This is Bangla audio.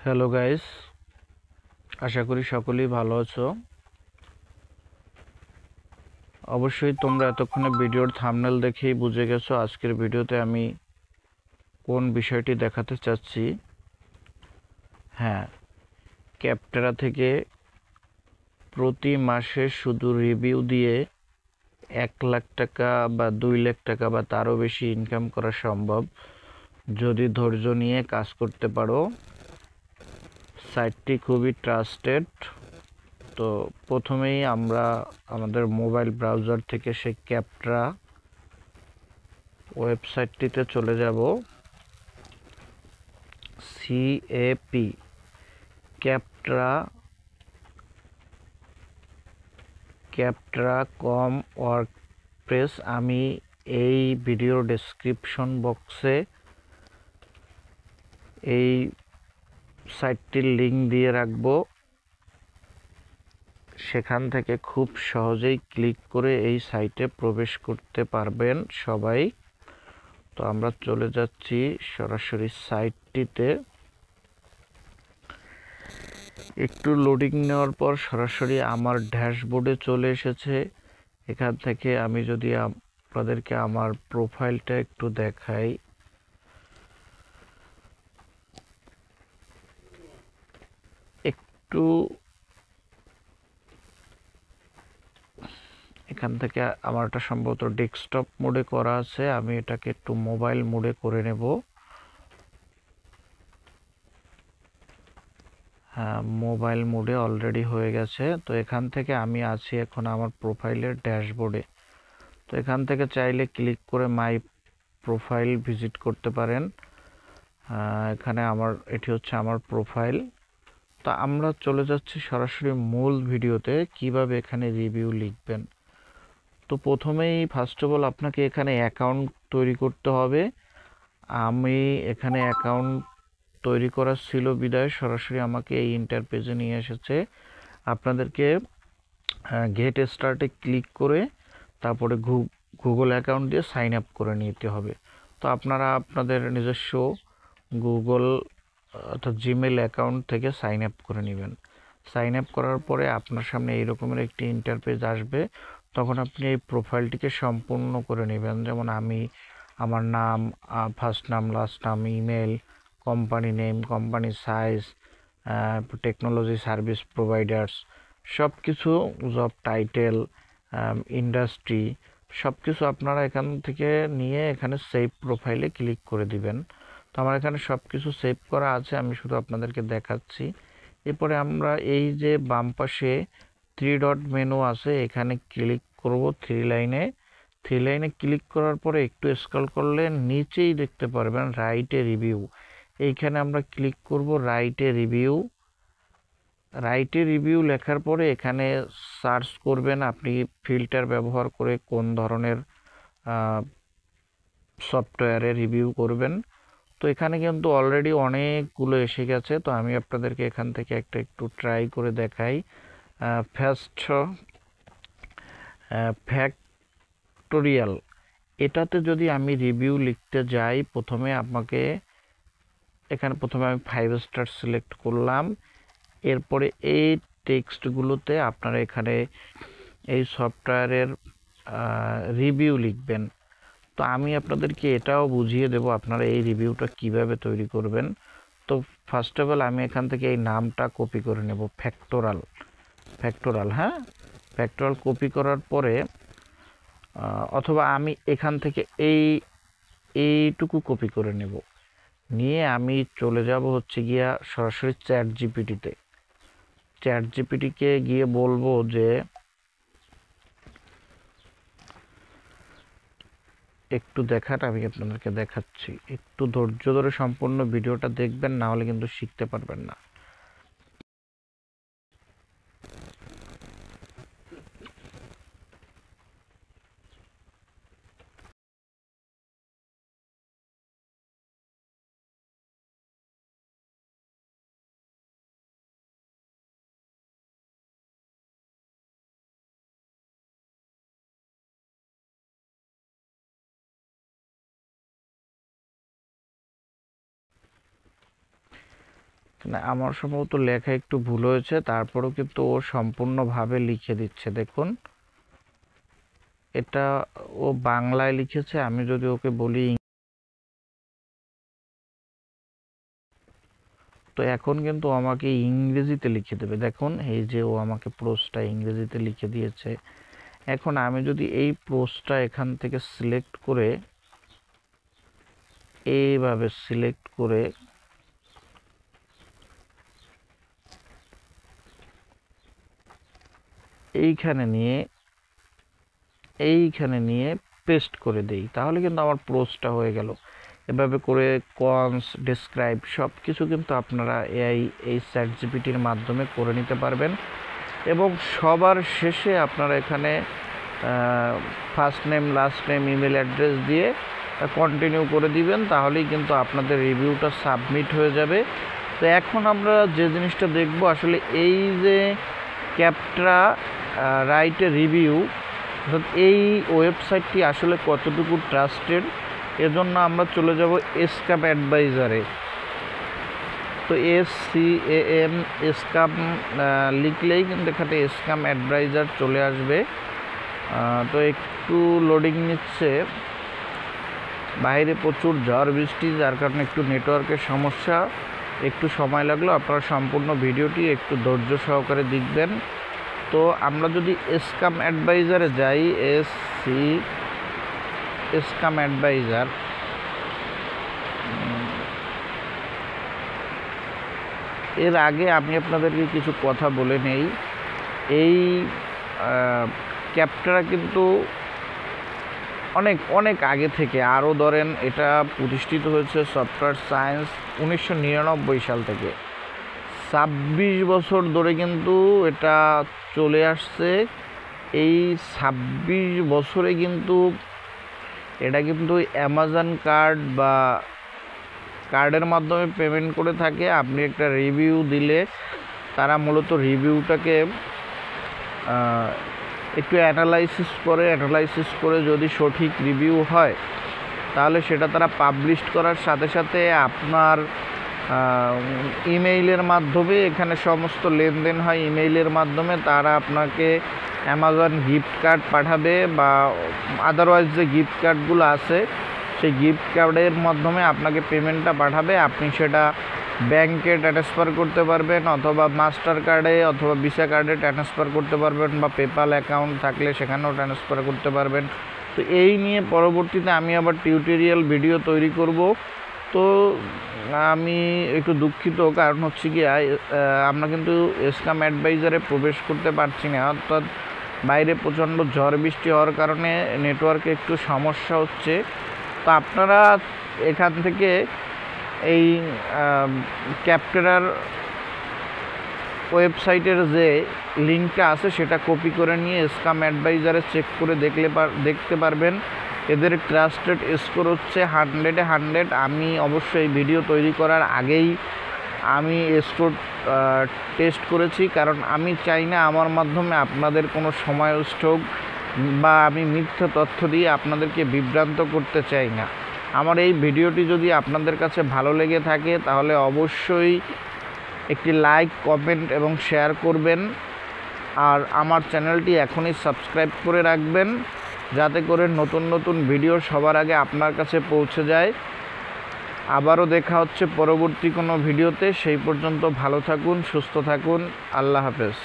হ্যালো গাইস, আশা করি সকলেই ভালো আছো। অবশ্যই তোমরা এতক্ষণে ভিডিওর থাম্বনেল দেখেই বুঝে গেছো আজকের ভিডিওতে আমি কোন বিষয়টি দেখাতে চাচ্ছি। হ্যাঁ, ক্যাপটেরা থেকে প্রতি মাসে শুধু রিভিউ দিয়ে 1 লাখ টাকা বা 2 লাখ টাকা বা তারও বেশি ইনকাম করা সম্ভব যদি ধৈর্য নিয়ে কাজ করতে পারো। সাইটটি খুবই ট্রাস্টেড। তো প্রথমেই আমরা আমাদের মোবাইল ব্রাউজার থেকে সেই ক্যাপট্রা ওয়েবসাইটটিতে চলে যাব। CAP ক্যাপট্রা কম ওয়ার্কপ্রেস। আমি এই ভিডিওর ডেসক্রিপশন বক্সে এই সাইটটির লিংক দিয়ে রাখবো। সেখান থেকে খুব সহজেই ক্লিক করে এই সাইটে প্রবেশ করতে পারবেন সবাই। তো আমরা চলে যাচ্ছি সরাসরি সাইটটিতে। একটু লোডিং নেওয়ার পর সরাসরি আমার ড্যাশবোর্ডে চলে এসেছে। এখান থেকে আমি যদি আপনাদেরকে আমার প্রোফাইলটা একটু দেখাই, একটু এখান থেকে আমার এটা সম্ভবত ডেস্কটপ মোডে করা আছে, আমি এটাকে একটু মোবাইল মোডে করে নেব। হ্যাঁ, মোবাইল মোডে অলরেডি হয়ে গেছে। তো এখান থেকে আমি আছি এখন আমার প্রোফাইলের ড্যাশবোর্ডে। তো এখান থেকে চাইলে ক্লিক করে মাই প্রোফাইল ভিজিট করতে পারেন। এখানে এটি হচ্ছে আমার প্রোফাইল। তা আমরা চলে যাচ্ছি সরাসরি মূল ভিডিওতে, কিভাবে এখানে রিভিউ লিখবেন। তো প্রথমেই ফার্স্ট অফ অল আপনাকে এখানে অ্যাকাউন্ট তৈরি করতে হবে। আমি এখানে অ্যাকাউন্ট তৈরি করা ছিল বিদায় সরাসরি আমাকে এই ইন্টারপেজে নিয়ে এসেছে। আপনাদেরকে গেট স্টার্টে ক্লিক করে তারপরে গুগল অ্যাকাউন্ট দিয়ে সাইন আপ করে নিতে হবে। তো আপনারা আপনাদের নিজস্ব গুগল অর্থাৎ জিমেল অ্যাকাউন্ট থেকে সাইন আপ করে নেবেন। সাইন আপ করার পরে আপনার সামনে এই রকমের একটি ইন্টারপেজ আসবে। তখন আপনি এই প্রোফাইলটিকে সম্পূর্ণ করে নেবেন। যেমন আমার নাম, ফার্স্ট নাম, লাস্ট নাম, email, company name, company size, technology service providers, সব কিছু, জব টাইটেল, ইন্ডাস্ট্রি, সব কিছু আপনারা এখান থেকে নিয়ে এখানে সেভ প্রোফাইলে ক্লিক করে দিবেন। তো আমার এখানে সব কিছু সেভ করা আছে, আমি শুধু আপনাদেরকে দেখাচ্ছি। এরপরে আমরা এই যে বাম পাশে 3 ডট মেনু আছে, এখানে ক্লিক করব। থ্রি লাইনে ক্লিক করার পরে একটু স্ক্রল করলে নিচেই দেখতে পারবেন রাইটে রিভিউ। এইখানে আমরা ক্লিক করব রাইটে রিভিউ লেখার পরে এখানে সার্চ করবেন আপনি ফিল্টার ব্যবহার করে কোন ধরনের সফটওয়্যারে রিভিউ করবেন। তো এখানে কিন্তু অলরেডি অনেকগুলো এসে গেছে। তো আমি আপনাদেরকে এখান থেকে একটু ট্রাই করে দেখাই। ফ্যাক্টোরিয়াল, এটাতে যদি আমি রিভিউ লিখতে যাই, প্রথমে আমি 5 স্টার সিলেক্ট করলাম। এরপরে এই টেক্সটগুলোতে আপনারা এখানে এই সফটওয়্যারের রিভিউ লিখবেন। তো আমি আপনাদেরকে এটাও বুঝিয়ে দেব আপনারা এই রিভিউটা কিভাবে তৈরি করবেন। তো ফার্স্ট অফ অল আমি এখান থেকে এই নামটা কপি করে নেব, ফ্যাক্টোরাল। হ্যাঁ, ফ্যাক্টোরাল কপি করার পরে অথবা আমি এখান থেকে এইটুকু কপি করে নেব, নিয়ে আমি চলে যাব হচ্ছে গিয়া সরাসরি চ্যাট জিপিটিকে গিয়ে বলবো যে একটু দেখান, আমি আপনাদেরকে দেখাচ্ছি। একটু ধৈর্য ধরে সম্পূর্ণ ভিডিওটা দেখবেন, না হলে কিন্তু শিখতে পারবেন না। না, আমার সম্ভবত লেখা একটু ভুল হয়েছে, তারপরেও কিন্তু ও সম্পূর্ণভাবে লিখে দিচ্ছে। দেখুন, এটা ও বাংলায় লিখেছে, আমি যদি ওকে বলি তো এখন কিন্তু আমাকে ইংরেজিতে লিখে দেবে। দেখুন, এই যে ও আমাকে প্রোজটা ইংরেজিতে লিখে দিয়েছে। এখন আমি যদি এই প্রোজটা এখান থেকে সিলেক্ট করে এইভাবে সিলেক্ট করে এইখানে নিয়ে পেস্ট করে দেই, তাহলে কিন্তু আমার প্রোজটা হয়ে গেল। এভাবে করে কনস, ডেসক্রাইব সব কিছু কিন্তু আপনারা এই চ্যাটজিপিটির মাধ্যমে করে নিতে পারবেন। এবং সবার শেষে আপনারা এখানে first name, last name, email address দিয়ে কন্টিনিউ করে দিবেন, তাহলেই কিন্তু আপনাদের রিভিউটা সাবমিট হয়ে যাবে। তো এখন আমরা যে জিনিসটা দেখব, আসলে এই যে ক্যাপট্রা রাইট রিভিউ, অর্থাৎ এই ওয়েবসাইটটি আসলে কতটুকু ট্রাস্টেড, এজন্য আমরা চলে যাব স্ক্যাম অ্যাডভাইজারে। তো SCAM স্ক্যাম লিখলেই কিন্তু এখানে স্ক্যাম অ্যাডভাইজার চলে আসবে। তো একটু লোডিং নিচ্ছে, বাইরে প্রচুর ঝড় বৃষ্টি, যার কারণে একটু নেটওয়ার্কের সমস্যা, একটু সময় লাগলো। আপনারা সম্পূর্ণ ভিডিওটি একটু ধৈর্য সহকারে দেখবেন। তো আমরা যদি স্ক্যাম অ্যাডভাইজারে যাই, স্ক্যাম অ্যাডভাইজার, এর আগে আমি আপনাদেরকে কিছু কথা বলে নেই। এই ক্যাপট্রা কিন্তু অনেক অনেক আগে থেকে, আরও ধরেন এটা প্রতিষ্ঠিত হয়েছে সফটওয়্যার সায়েন্স 1999 সাল থেকে, 26 বছর ধরে কিন্তু এটা চলে আসছে। এই 26 বছরে কিন্তু এটা কিন্তু অ্যামাজন কার্ড বা কার্ডের মাধ্যমে পেমেন্ট করে থাকে। আপনি একটা রিভিউ দিলে তারা মূলত রিভিউটাকে একটু অ্যানালাইসিস করে যদি সঠিক রিভিউ হয়, তাহলে সেটা তারা পাবলিশ করার সাথে সাথে আপনার ইমেইলের মাধ্যমে, এখানে সমস্ত লেনদেন হয় ইমেইলের মাধ্যমে, তারা আপনাকে অ্যামাজন গিফট কার্ড পাঠাবে বা আদারওয়াইজ যে গিফট কার্ডগুলো আছে সেই গিফট কার্ডের মাধ্যমে আপনাকে পেমেন্টটা পাঠাবে। আপনি সেটা ব্যাংকে ট্রান্সফার করতে পারবেন, অথবা মাস্টার কার্ডে অথবা ভিসা কার্ডে ট্রান্সফার করতে পারবেন, বা পেপাল অ্যাকাউন্ট থাকলে সেখানেও ট্রান্সফার করতে পারবেন। তো এই নিয়ে পরবর্তীতে আমি আবার টিউটোরিয়াল ভিডিও তৈরি করব। তো আমি একটু দুঃখিত, কারণ হচ্ছে কি আমরা কিন্তু স্ক্যাম অ্যাডভাইজারে প্রবেশ করতে পারছি না, অর্থাৎ বাইরে প্রচণ্ড ঝড় বৃষ্টি হওয়ার কারণে নেটওয়ার্কে একটু সমস্যা হচ্ছে। তো আপনারা এখান থেকে এই ক্যাপট্রার ওয়েবসাইটের যে লিঙ্কটা আছে সেটা কপি করে নিয়ে স্ক্যাম অ্যাডভাইজারে চেক করে দেখতে পারবেন। এদের ট্রাস্টেড স্কোর হচ্ছে 100-এ 100। আমি অবশ্যই ভিডিও তৈরি করার আগেই আমি স্কোর টেস্ট করেছি, কারণ আমি চাই না আমার মাধ্যমে আপনাদের কোনো সময় নষ্ট হোক, বা আমি মিথ্যা তথ্য দিয়ে আপনাদেরকে বিভ্রান্ত করতে চাই না। আমার এই ভিডিওটি যদি আপনাদের কাছে ভালো লেগে থাকে, তাহলে অবশ্যই একটি লাইক, কমেন্ট এবং শেয়ার করবেন। আর আমার চ্যানেলটি এখনই সাবস্ক্রাইব করে রাখবেন, যাতে করে নতুন নতুন ভিডিও সবার আগে আপনার কাছে পৌঁছে যায়। আবারও দেখা হচ্ছে পরবর্তী কোনো ভিডিওতে। সেই পর্যন্ত ভালো থাকুন, সুস্থ থাকুন। আল্লাহ হাফেজ।